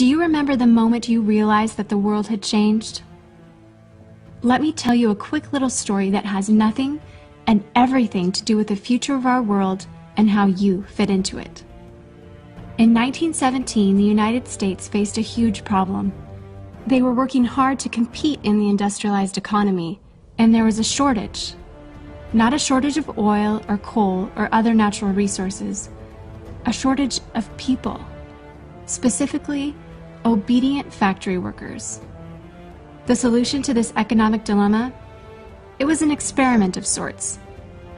Do you remember the moment you realized that the world had changed? Let me tell you a quick little story that has nothing and everything to do with the future of our world and how you fit into it. In 1917, the United States faced a huge problem. They were working hard to compete in the industrialized economy, and there was a shortage. Not a shortage of oil or coal or other natural resources, a shortage of people, specifically obedient factory workers. The solution to this economic dilemma? It was an experiment of sorts.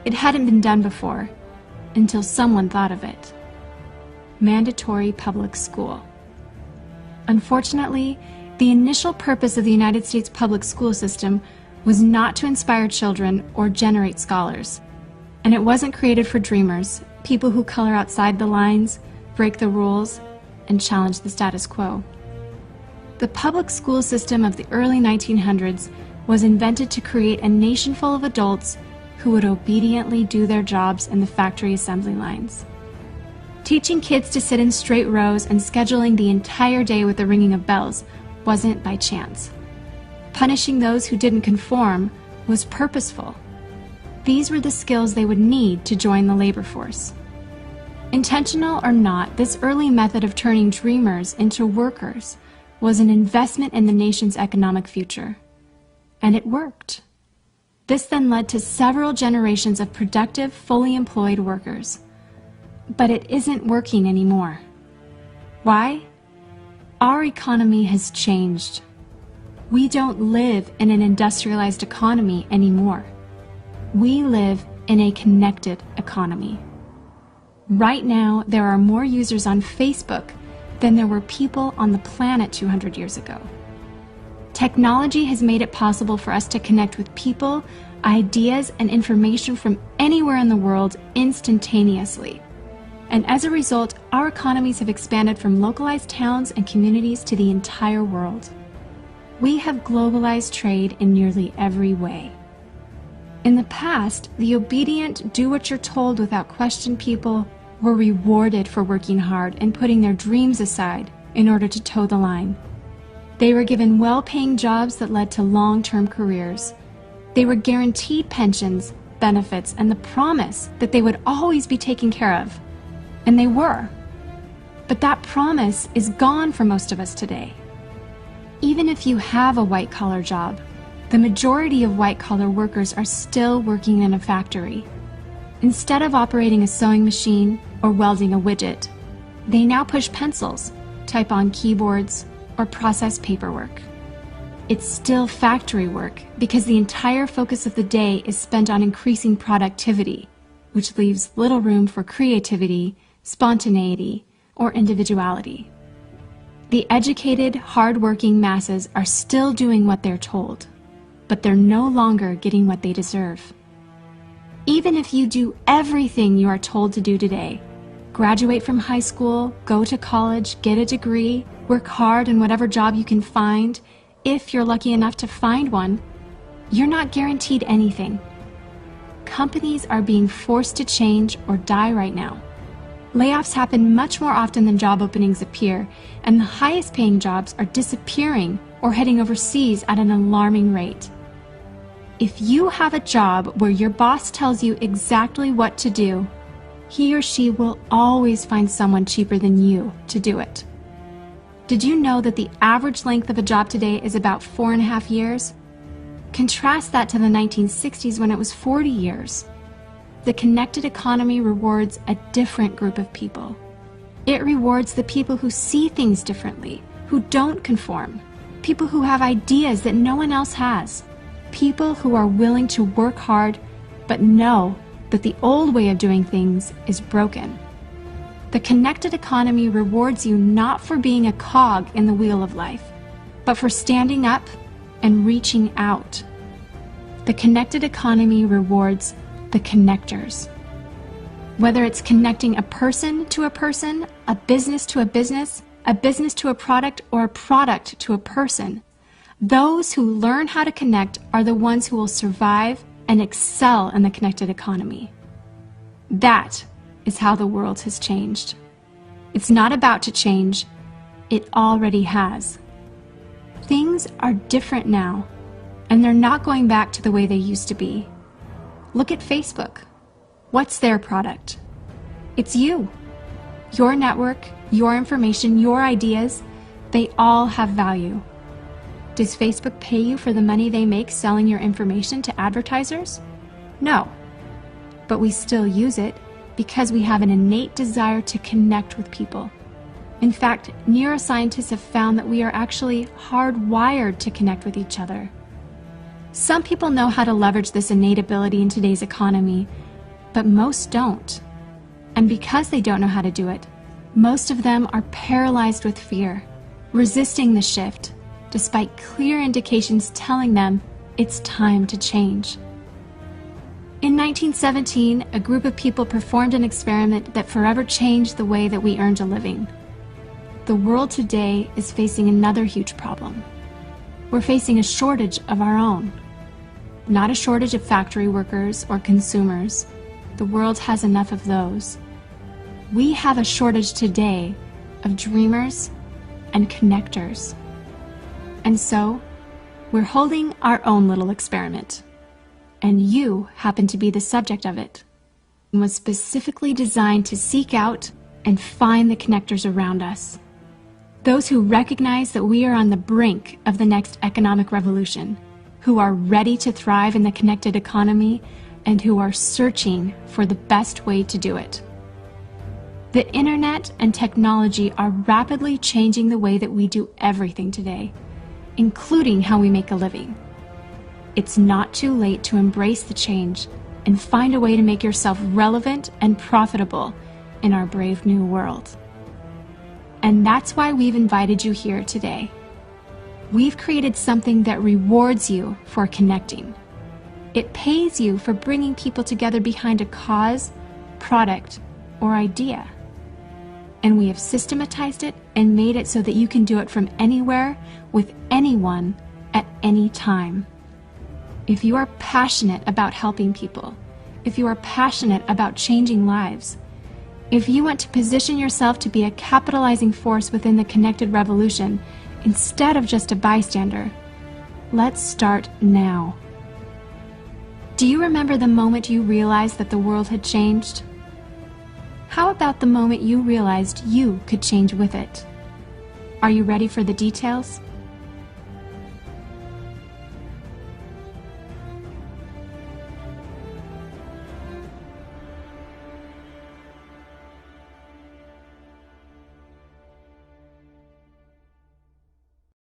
It hadn't been done before, until someone thought of it. Mandatory public school. Unfortunately, the initial purpose of the United States public school system was not to inspire children or generate scholars. And it wasn't created for dreamers, people who color outside the lines, break the rules, and challenge the status quo. The public school system of the early 1900s was invented to create a nation full of adults who would obediently do their jobs in the factory assembly lines. Teaching kids to sit in straight rows and scheduling the entire day with the ringing of bells wasn't by chance. Punishing those who didn't conform was purposeful. These were the skills they would need to join the labor force. Intentional or not, this early method of turning dreamers into workers was an investment in the nation's economic future. And it worked. This then led to several generations of productive, fully employed workers. But it isn't working anymore. Why? Our economy has changed. We don't live in an industrialized economy anymore. We live in a connected economy. Right now, there are more users on Facebook than there were people on the planet 200 years ago. Technology has made it possible for us to connect with people, ideas, and information from anywhere in the world instantaneously. And as a result, our economies have expanded from localized towns and communities to the entire world. We have globalized trade in nearly every way. In the past, the obedient, do-what-you're-told without question people were rewarded for working hard and putting their dreams aside in order to toe the line. They were given well-paying jobs that led to long-term careers. They were guaranteed pensions, benefits, and the promise that they would always be taken care of. And they were. But that promise is gone for most of us today. Even if you have a white-collar job, the majority of white-collar workers are still working in a factory. Instead of operating a sewing machine or welding a widget, they now push pencils, type on keyboards, or process paperwork. It's still factory work because the entire focus of the day is spent on increasing productivity, which leaves little room for creativity, spontaneity, or individuality. The educated, hard-working masses are still doing what they're told, but they're no longer getting what they deserve. Even if you do everything you are told to do today, graduate from high school, go to college, get a degree, work hard in whatever job you can find, if you're lucky enough to find one, you're not guaranteed anything. Companies are being forced to change or die right now. Layoffs happen much more often than job openings appear, and the highest paying jobs are disappearing or heading overseas at an alarming rate. If you have a job where your boss tells you exactly what to do, he or she will always find someone cheaper than you to do it. Did you know that the average length of a job today is about 4.5 years? Contrast that to the 1960s when it was 40 years. The connected economy rewards a different group of people. It rewards the people who see things differently, who don't conform, people who have ideas that no one else has, people who are willing to work hard but know that the old way of doing things is broken. The connected economy rewards you not for being a cog in the wheel of life, but for standing up and reaching out. The connected economy rewards the connectors. Whether it's connecting a person to a person, a business to a business to a product, or a product to a person, those who learn how to connect are the ones who will survive and excel in the connected economy. That is how the world has changed. It's not about to change. It already has. Things are different now, and they're not going back to the way they used to be. Look at Facebook. What's their product? It's you. Your network, your information, your ideas, they all have value. Does Facebook pay you for the money they make selling your information to advertisers? No. But we still use it because we have an innate desire to connect with people. In fact, neuroscientists have found that we are actually hardwired to connect with each other. Some people know how to leverage this innate ability in today's economy, but most don't. And because they don't know how to do it, most of them are paralyzed with fear, resisting the shift, despite clear indications telling them it's time to change. In 1917, a group of people performed an experiment that forever changed the way that we earned a living. The world today is facing another huge problem. We're facing a shortage of our own. Not a shortage of factory workers or consumers. The world has enough of those. We have a shortage today of dreamers and connectors. And so, we're holding our own little experiment. And you happen to be the subject of it. It was specifically designed to seek out and find the connectors around us. Those who recognize that we are on the brink of the next economic revolution, who are ready to thrive in the connected economy, and who are searching for the best way to do it. The internet and technology are rapidly changing the way that we do everything today, including how we make a living. It's not too late to embrace the change and find a way to make yourself relevant and profitable in our brave new world. And that's why we've invited you here today. We've created something that rewards you for connecting. It pays you for bringing people together behind a cause, product, or idea. And we have systematized it and made it so that you can do it from anywhere, with anyone, at any time. If you are passionate about helping people, if you are passionate about changing lives, if you want to position yourself to be a capitalizing force within the connected revolution, instead of just a bystander, let's start now. Do you remember the moment you realized that the world had changed? How about the moment you realized you could change with it? Are you ready for the details?